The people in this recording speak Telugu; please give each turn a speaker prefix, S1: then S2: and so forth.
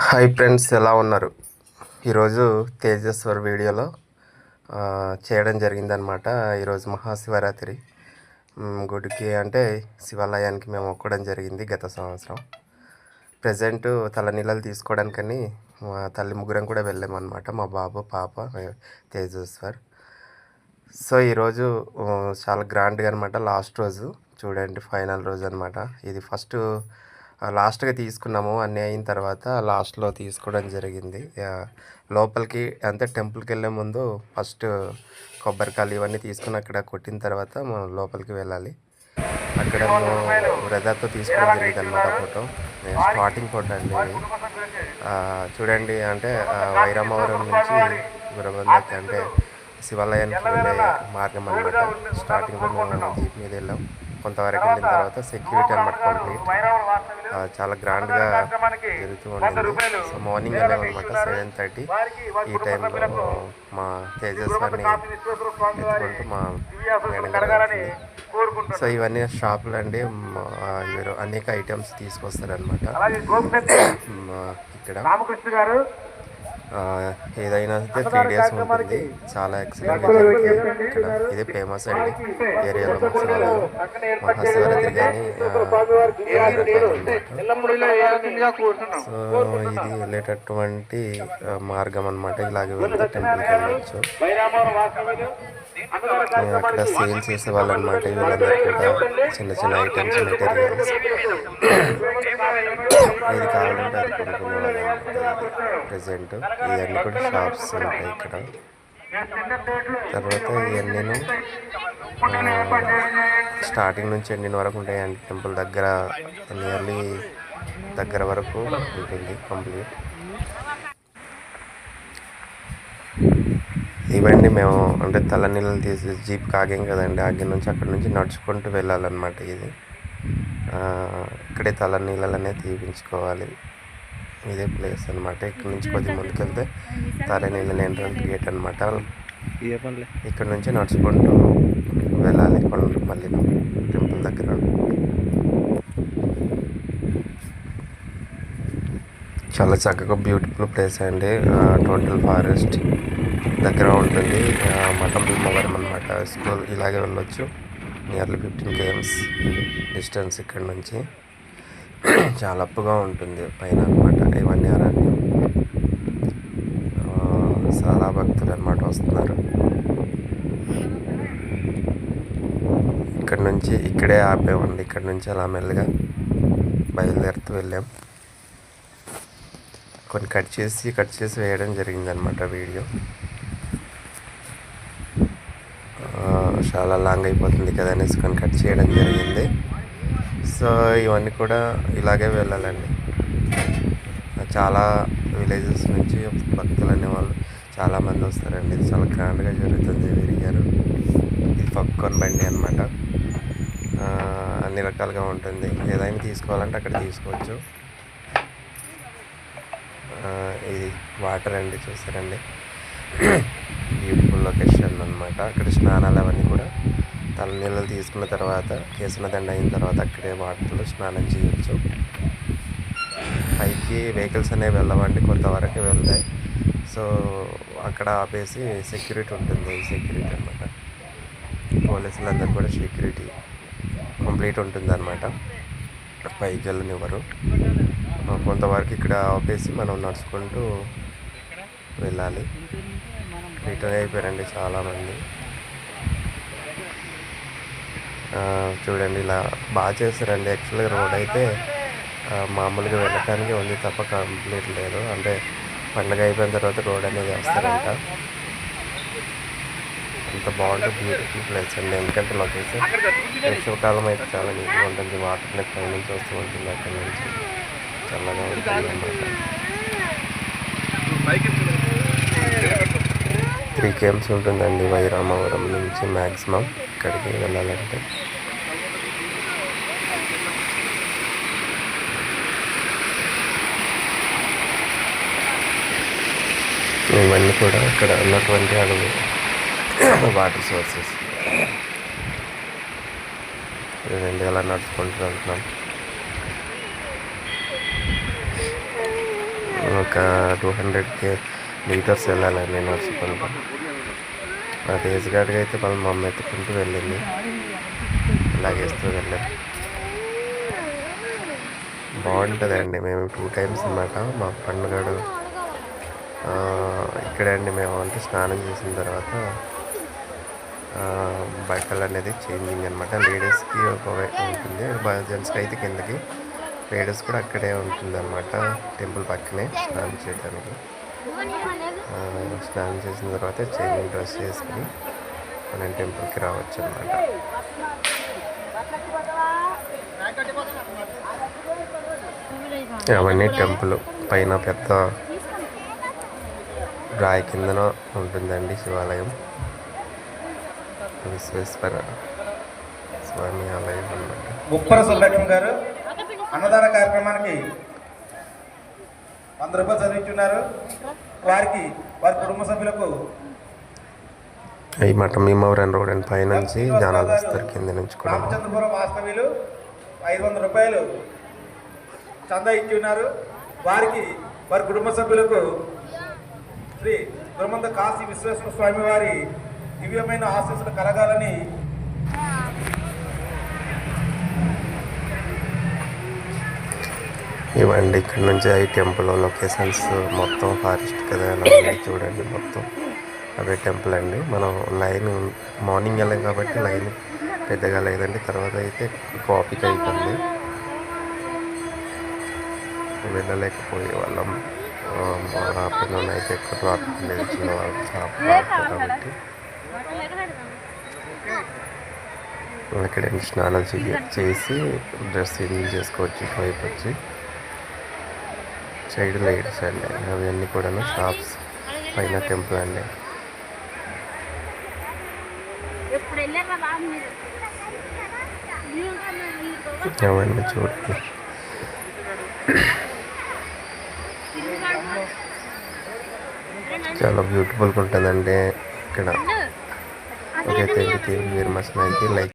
S1: హాయ్ ఫ్రెండ్స్, ఎలా ఉన్నారు? ఈరోజు తేజస్వర్ వీడియోలో చేయడం జరిగిందనమాట. ఈరోజు మహాశివరాత్రి. గుడికి అంటే శివాలయానికి మేము మొక్కడం జరిగింది గత సంవత్సరం. ప్రజెంట్ తలనీళ్ళలు తీసుకోవడానికని మా తల్లి ముగ్గురం కూడా వెళ్ళామన్నమాట. మా బాబు, పాప, తేజస్వర్. సో ఈరోజు చాలా గ్రాండ్గా అనమాట. లాస్ట్ రోజు చూడండి, ఫైనల్ రోజు అనమాట. ఇది లాస్ట్గా తీసుకున్నాము. అన్నీ అయిన తర్వాత లాస్ట్లో తీసుకోవడం జరిగింది. లోపలికి అంటే టెంపుల్కి వెళ్ళే ముందు ఫస్ట్ కొబ్బరికాయలు ఇవన్నీ తీసుకుని అక్కడ కొట్టిన తర్వాత మనం లోపలికి వెళ్ళాలి. అక్కడ బ్రదర్తో తీసుకోవడం జరిగింది అనమాట ఫోటో. స్టార్టింగ్ ఫోటో అండి చూడండి. అంటే వైరామవరం నుంచి గురబందకి అంటే శివాలయానికి వెళ్ళే మార్గం అనమాట. స్టార్టింగ్లో మేము జీప్ మీద వెళ్ళాం. కొంతవరకు వెళ్ళిన తర్వాత సెక్యూరిటీ అనమాట కంప్లీట్. చాలా గ్రాండ్గా జరుగుతూ ఉంటుంది. సో మార్నింగ్ వెళ్ళామన్నమాట 7:30 ఈ టైంలో మా తేజస్వాన్ని ఎత్తుకుంటూ మా మేడం గారు. సో ఇవన్నీ షాపులు అండి. అనేక ఐటమ్స్ తీసుకొస్తారనమాట ఇక్కడ. ఏదైనా అయితే 3 days ఉంటుంది. చాలా ఎక్సలెంట్గా జరుగుతుంది ఇక్కడ. ఇదే ఫేమస్ అండి ఏరియాలో. మహాశివరాత్రి కానీ సో ఇది వెళ్ళేటటువంటి మార్గం అనమాట. ఇలాగే వెళ్తే టెంపుల్కి వెళ్ళవచ్చు. అక్కడ సేల్ చేసే వాళ్ళు అనమాట. వీళ్ళందరికీ కూడా చిన్న చిన్న ఐటమ్స్, మెటీరియల్స్ ఏది కావాలంటే అది కొనుక్కునే వాళ్ళు ప్రజెంట్. ఇవన్నీ కూడా షాప్స్ ఉంటాయి ఇక్కడ. తర్వాత ఇవన్నీ స్టార్టింగ్ నుంచి ఎండింగ్ వరకు ఉంటాయండి. టెంపుల్ దగ్గర నియర్లీ దగ్గర వరకు ఉంటుంది కంప్లీట్. ఇవన్నీ మేము అంటే తలనీళ్ళని తీసి జీప్ ఆగాం కదండి. ఆగిన నుంచి అక్కడ నుంచి నడుచుకుంటూ వెళ్ళాలన్నమాట. ఇది ఇక్కడే తలనీళ్ళు అనేది తీపించుకోవాలి. ఇదే ప్లేస్ అనమాట. ఇక్కడ నుంచి కొద్దిగా ముందుకెళ్తే తలనీళ్ళని ఎంట్రన్స్ గేట్ అనమాట. ఇక్కడ నుంచి నడుచుకుంటూ వెళ్ళాలి మళ్ళీ టెంపుల్ దగ్గర. చాలా చక్కగా బ్యూటిఫుల్ ప్లేస్ అండి. టోటల్ ఫారెస్ట్ దగ్గర ఉంటుంది. మఠం భీమవరం అనమాట. స్కూల్ ఇలాగే వెళ్ళొచ్చు. నియర్లీ 15 km డిస్టెన్స్ ఇక్కడ నుంచి. చాలా అప్పుగా ఉంటుంది పైన అనమాట. ఇవన్నీ అరణ్యం. చాలా భక్తులు అనమాట వస్తున్నారు. ఇక్కడ నుంచి ఇక్కడే ఆపేవండి. ఇక్కడ నుంచి అలా మెల్లగా బయలుదేరుతూ వెళ్ళాం. కొన్ని కట్ చేసి వేయడం జరిగింది అనమాట వీడియో. చాలా లాంగ్ అయిపోతుంది కదా అనేసి కొన్ని కట్ చేయడం జరిగింది. సో ఇవన్నీ కూడా ఇలాగే వెళ్ళాలండి. చాలా విలేజెస్ నుంచి భక్తులు అనేవాళ్ళు చాలామంది వస్తారండి. ఇది చాలా గ్రాండ్గా జరుగుతుంది ఎవరి ఇయర్. ఇది పప్పుకొని బండి అనమాట. అన్ని రకాలుగా ఉంటుంది. ఏదైనా తీసుకోవాలంటే అక్కడ తీసుకోవచ్చు. ఇది వాటర్ అండి, చూసారండి. బ్యూటిఫుల్ లొకేషన్ అనమాట. అక్కడ స్నానాలు అవన్నీ కూడా తలనీళ్ళు తీసుకున్న తర్వాత కేసునదండ అయిన తర్వాత అక్కడే వాటర్లో స్నానం చేయొచ్చు. పైకి వెహికల్స్ అనేవి వెళ్ళవండి, కొంతవరకు వెళ్తాయి. సో అక్కడ ఆపేసి సెక్యూరిటీ ఉంటుంది. సెక్యూరిటీ అనమాట. పోలీసులందరూ కూడా సెక్యూరిటీ కంప్లీట్ ఉంటుంది అనమాట. పైకి వెళ్ళనివ్వరు. కొంతవరకు ఇక్కడ ఆపేసి మనం నడుచుకుంటూ వెళ్ళాలి. రిటర్న్ అయిపోయారండి చాలామంది. చూడండి ఇలా బాగా చేస్తారండి. యాక్చువల్గా రోడ్ అయితే మామూలుగా వెళ్ళటానికి ఉంది తప్ప కంప్లీట్ లేదు. అంటే పండుగ అయిపోయిన తర్వాత రోడ్ అనేది వేస్తారంట. అంత బాగుంటుంది. బ్యూటిఫుల్ ప్లేస్ అండి. ఎందుకంటే లొకేషన్ వర్షాకాలం అయితే చాలా నీట్గా ఉంటుంది. వాటర్ నెట్ పై నుంచి వస్తూ ఉంటుంది. అక్కడి నుంచి చల్లగా ఉంటుంది అన్నమాట. 3 km ఉంటుందండి వైరామవరం నుంచి మ్యాక్సిమం ఇక్కడికి వెళ్ళాలంటే. ఇవన్నీ కూడా ఇక్కడ ఉన్నటువంటి అడుగు వాటర్ సోర్సెస్. ఇదండి అలా నడుచుకుంటూ వెళ్తున్నాం. ఒక 200 మీటర్స్ వెళ్ళాలండి నడుచుకుంటూ. మా తేజ్ గాడికి అయితే వాళ్ళ మమ్మీ ఎత్తుకుంటూ వెళ్ళింది, లాగేస్తూ వెళ్ళాం. బాగుంటుందండి. మేము 2 టైమ్స్ అన్నమాట. మా పండుగడు ఇక్కడే అండి. మేము అంటే స్నానం చేసిన తర్వాత బట్టలు అనేది చేంజింగ్ అనమాట. లేడీస్కి ఒక ఉంటుంది, జెంట్స్కి అయితే కిందకి, లేడీస్ కూడా అక్కడే ఉంటుంది అనమాట. టెంపుల్ పక్కనే స్నానం చేయడానికి. స్నానం చేసిన తర్వాత చేంజింగ్ డ్రెస్ చేసుకుని మనం టెంపుల్కి రావచ్చు అనమాట. అవన్నీ టెంపుల్ పైన పెద్ద రాయి కిందన ఉంటుందండి శివాలయం. విశ్వేశ్వర స్వామి ఆలయం అన్నమాట.
S2: ఉప్పర సుబ్బలక్ష్మి గారు అన్నదాన కార్యక్రమానికి 100 రూపాయలు చదివించున్నారు. వారికి వారి కుటుంబ సభ్యులకు
S1: ఈ మఠం భీమవరం రోడ్ అండ్ పైనుంచి జానాలు వస్తారు, కింద నుంచి కూడా.
S2: రామచంద్రపురం వాస్తవ్యులు 500 రూపాయలు చందా ఇచ్చి ఉన్నారు. వారికి వారి కుటుంబ సభ్యులకు శ్రీ గురుమంత కాశీ విశ్వేశ్వర స్వామి వారి దివ్యమైన ఆశీస్సులు కలగాలని
S1: ఇవ్వండి. ఇక్కడ నుంచి ఈ టెంపుల్ లొకేషన్స్ మొత్తం ఫారెస్ట్ కదా, అలా చూడండి. మొత్తం అవే టెంపుల్ అండి. మనం లైన్ మార్నింగ్ వెళ్ళాం కాబట్టి లైన్ పెద్దగా లేదండి. తర్వాత అయితే ట్రాఫిక్ అయిపోయింది, వెళ్ళలేకపోయే వాళ్ళం. ఆఫ్టర్నూన్ అయితే ఎక్కువ ట్రాఫిక్ ఉండేది, చిన్న వాళ్ళకి కాబట్టి ఇక్కడ స్నానాలు చేసి డ్రెస్ చేంజ్ చేసుకోవచ్చు. ఇటువైపు వచ్చి సైడ్ లైట్స్ అండి, అవన్నీ కూడా షాప్స్ పైన టెంపుల్ అండి. అవన్నీ చూడండి, చాలా బ్యూటిఫుల్గా ఉంటుందండి ఇక్కడ. Okay, thank you very much. Like